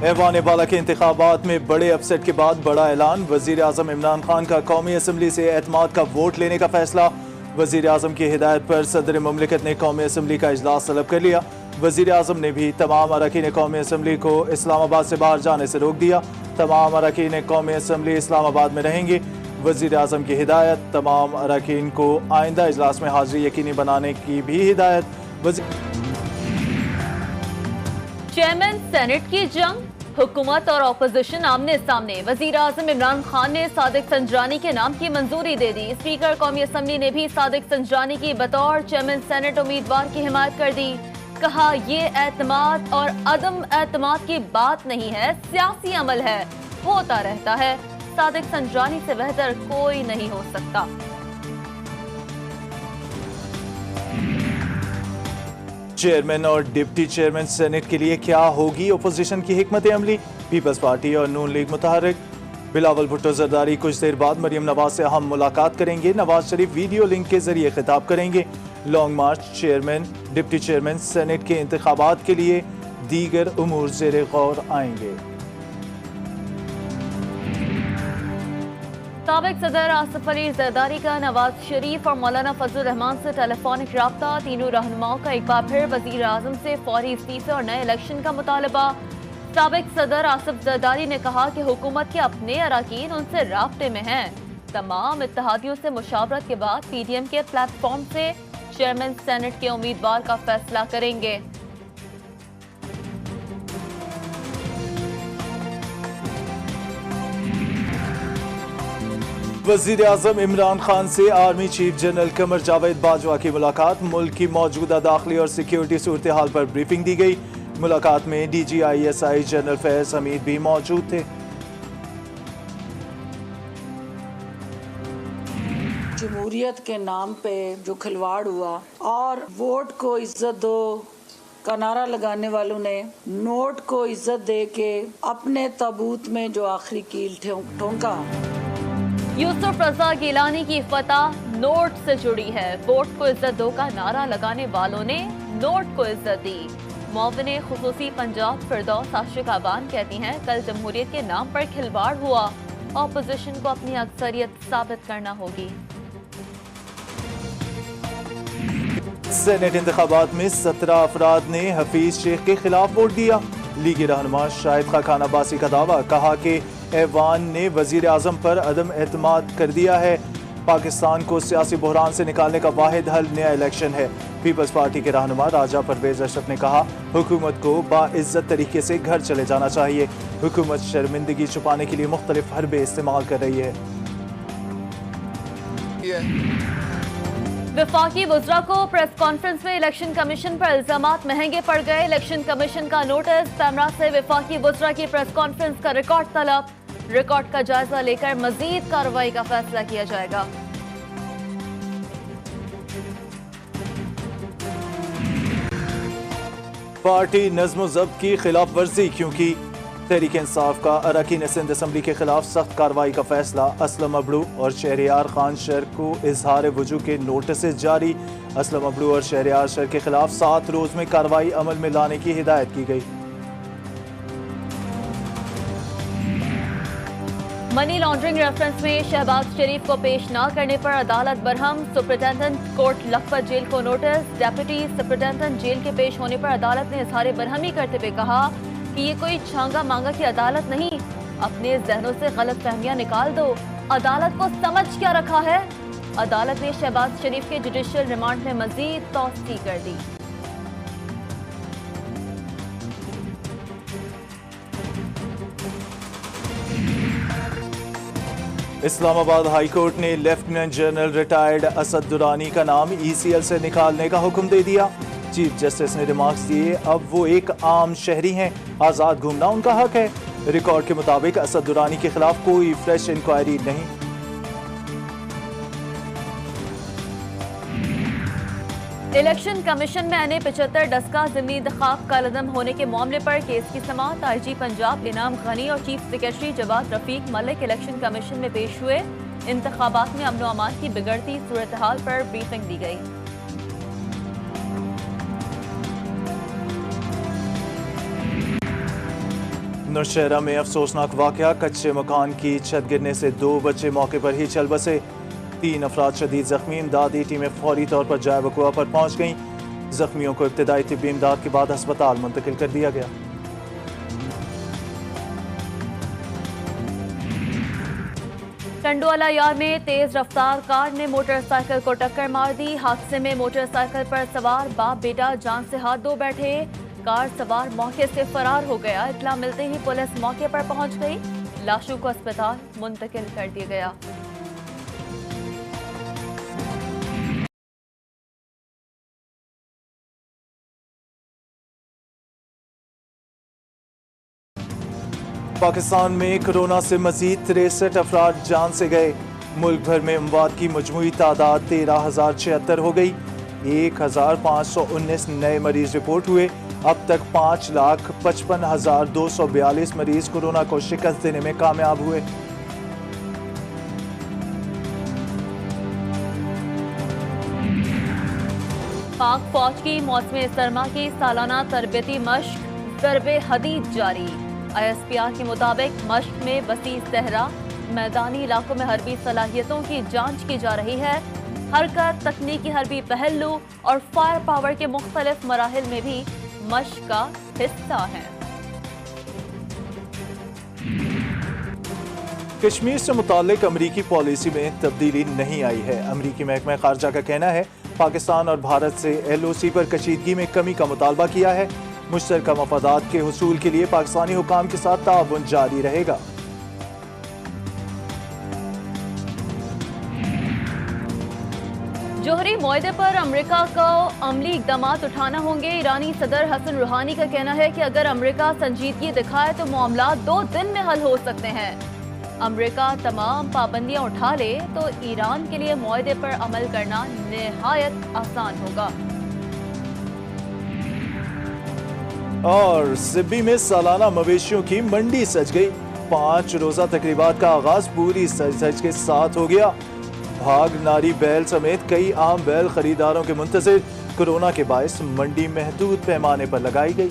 ऐवान बाला के इंतखाबात में बड़े अपसेट के बाद बड़ा ऐलान। वजीर आजम इमरान खान का कौमी असम्बली से एतमाद का वोट लेने का फैसला। वजीर आजम की हिदायत पर सदर मुमलिकत ने कौमी असम्बली का इजलास तलब कर लिया। वजीर आजम ने भी तमाम अरकान कौमी असम्बली को इस्लामाबाद से बाहर जाने से रोक दिया। तमाम अरकान कौमी असम्बली इस्लामाबाद में रहेंगे। वजीर आजम की हिदायत। तमाम अरकान को आइंदा इजलास में हाजिरी यकीनी बनाने की भी हिदायत। चेयरमैन सेनेट की जंग, हुकूमत और अपोजिशन आमने सामने। वजीर आजम इमरान खान ने सादिक संजरानी के नाम की मंजूरी दे दी। स्पीकर कौमी असम्बली ने भी सादिक संजरानी की बतौर चेयरमैन सेनेट उम्मीदवार की हिमायत कर दी। कहा, ये एतमाद और अदम एतमाद की बात नहीं है, सियासी अमल है, होता रहता है। सादिक संजरानी से बेहतर कोई नहीं हो सकता। चेयरमैन और डिप्टी चेयरमैन सेनेट के लिए क्या होगी अपोजिशन की हिकमत अमली? पीपल्स पार्टी और नून लीग मुतहर्रिक। बिलावल भुट्टो जरदारी कुछ देर बाद मरियम नवाज से हम मुलाकात करेंगे। नवाज शरीफ वीडियो लिंक के जरिए खिताब करेंगे। लॉन्ग मार्च, चेयरमैन डिप्टी चेयरमैन सेनेट के इंतखाबात के लिए दीगर उमूर ज़ेरे गौर आएंगे। साबिक सदर आसिफ अली जरदारी का नवाज शरीफ और मौलाना फजल रहमान से टेलीफोनिक राब्ता। तीनों रहनुमाओं का एक बार फिर वजीर आजम से फौरी इस्तीफे और नए इलेक्शन का मुतालबा। साबिक सदर आसिफ जरदारी ने कहा कि हुकूमत के अपने अरकान उनसे राब्ते में हैं। तमाम इत्तेहादियों से मुशावरत के बाद पीडीएम के प्लेटफॉर्म से चेयरमैन सेनेट के उम्मीदवार का फैसला करेंगे। वजीर आजम इमरान खान से army chief general Qamar Javed Bajwa की मुलाकात। मुल्क की मौजूदा दाखिली और सिक्योरिटी सूरत हाल पर ब्रीफिंग दी गई। मुलाकात में DGISI जनरल फैज हमीद भी मौजूद थे। जमहूरियत के नाम पे जो खिलवाड़ हुआ और वोट को इज्जत दो का नारा लगाने वालों ने नोट को इज्जत दे के अपने ताबूत में जो आखिरी कील ठोंका। यूसुफ रजा गिलानी की फतह नोट से जुड़ी है। वोट को इज्जत दो का नारा लगाने वालों ने नोट को इज्जत दी। मुआविन खुसूसी पंजाब फिरदौस आशिक आबान कहती हैं, कल जमहूरियत के नाम पर खिलवाड़ हुआ, ऑपोजिशन को अपनी अक्सरियत साबित करना होगी। सेनेट इंतखाबात में 17 अफराद ने हफीज शेख के खिलाफ वोट दिया। लीगी रहनुमा शाहिद खान अब्बासी का दावा। कहा कि ऐवान ने वजीर आजम पर अदम एतमाद कर दिया है। पाकिस्तान को सियासी बहरान से निकालने का वाहिद हल नया इलेक्शन है। पीपल्स पार्टी के रहनुमा राजा परवेज अशरफ ने कहा, हुकूमत को बाइज्जत तरीके से घर चले जाना चाहिए। हुकूमत शर्मिंदगी छुपाने के लिए मुख्तलिफ हरबे इस्तेमाल कर रही है। वफाकी वज़रा को प्रेस कॉन्फ्रेंस में इलेक्शन कमीशन पर इल्जामात महंगे पड़ गए। इलेक्शन कमीशन का नोटिस। पैमरा से वफाकी वज़रा की प्रेस कॉन्फ्रेंस का रिकॉर्ड तलब। रिकॉर्ड का जायजा लेकर मजीद कार्रवाई का फैसला किया जाएगा। पार्टी नज़्म ज़ब्त की खिलाफ वर्जी क्योंकि तहरीक इंसाफ का अरकान सिंध असम्बली के खिलाफ सख्त कार्रवाई का फैसला। असलम अबड़ू और शहरियार खान शर को इजहार वजू के नोटिस जारी। असलम अबड़ू और शहरियार शर के खिलाफ 7 रोज में कार्रवाई अमल में लाने की हिदायत की गई। मनी लॉन्ड्रिंग रेफरेंस में शहबाज शरीफ को पेश न करने पर अदालत Barham. Superintendent court Lakhpat jail को नोटिस। डेप्यूटी सुप्रिंटेंडेंट जेल के पेश होने पर अदालत ने इजहार बरहमी करते हुए कहा कि ये कोई छांगा मांगा की अदालत नहीं। अपने जहनों से गलत फहमियां निकाल दो। अदालत को समझ क्या रखा है। अदालत ने शहबाज शरीफ के जुडिशियल रिमांड में मजीद तौसीह कर दी। इस्लामाबाद हाई कोर्ट ने lieutenant general retired Asad Durrani का नाम ECL से निकालने का हुक्म दे दिया। चीफ जस्टिस ने रिमार्क्स दिए, अब वो एक आम शहरी हैं, आज़ाद घूमना उनका हक है। रिकॉर्ड के मुताबिक असद दुरानी के खिलाफ कोई फ्रेश इंक्वायरी नहीं। इलेक्शन कमीशन में NA 75 डस्का ज़िमनी इंतखाब कालअदम होने के मामले पर केस की समाअत। IG पंजाब इनाम गनी और chief secretary Jawad Rafiq Malik election commission में पेश हुए। इंतखाबात में अमन व अमान की बिगड़ती सूरत हाल पर ब्रीफिंग दी गई। नौशहरा में अफसोसनाक वाकया, कच्चे मकान की छत गिरने से 2 बच्चे मौके पर ही चल बसे। 3 अफराद शदीद जख्मी। इमदादी टीमें फौरी तौर पर जाए वकुआ पर पहुंच गईं। जख्मियों को इब्तदाई तिब्बी इमदाद के बाद अस्पताल मुंतकिल कर दिया गया। टंडोला यार में तेज रफ्तार कार ने मोटरसाइकिल को टक्कर मार दी। हादसे में मोटरसाइकिल पर सवार बाप बेटा जान से हाथ धो बैठे। कार सवार मौके से फरार हो गया। इत्तला मिलते ही पुलिस मौके पर पहुंच गई। लाशों को अस्पताल मुंतकिल कर दिया गया। पाकिस्तान में कोरोना से मजीद 63 अफराद जान से गए। मुल्क भर में अमवात की मजमूई तादाद 13,076 हो गई। 1,519 नए मरीज रिपोर्ट हुए। अब तक 5,55,242 मरीज कोरोना को शिकस्त देने में कामयाब हुए। पाक फौज की मौसम सरमा की सालाना तरबती मश्क ज़रबे हदीद जारी। ISPR के मुताबिक मश्क में वसी सहरा मैदानी इलाकों में हरबी सलाहियतों की जांच की जा रही है। हरकत, तकनीकी हरबी पहलू और फायर पावर के मुख्तलिफ मराहिल में भी मश्क का हिस्सा है। कश्मीर से मुताल्लिक अमरीकी पॉलिसी में तब्दीली नहीं आई है। अमरीकी महकमा खारजा का कहना है पाकिस्तान और भारत से LOC पर कशीदगी में कमी का मुतालबा किया है। मुश्तरका मफादात के हुसूल के लिए पाकिस्तानी हुकाम के साथ ताउन जारी रहेगा। जोहरी मुआहदे पर अमेरिका को अमली इकदाम उठाना होंगे। ईरानी सदर हसन रूहानी का कहना है कि अगर अमेरिका संजीदगी दिखाए तो मामला 2 दिन में हल हो सकते हैं। अमेरिका तमाम पाबंदियां उठा ले तो ईरान के लिए मुआहदे पर अमल करना निहायत आसान होगा। और सिब्बी में सालाना मवेशियों की मंडी सज गई। 5 रोजा तकरीबात का आगाज पूरी सज के साथ हो गया। भाग नारी बैल समेत कई आम बैल खरीदारों के मुंतजिर। कोरोना के बायस मंडी महदूद पैमाने पर लगाई गई।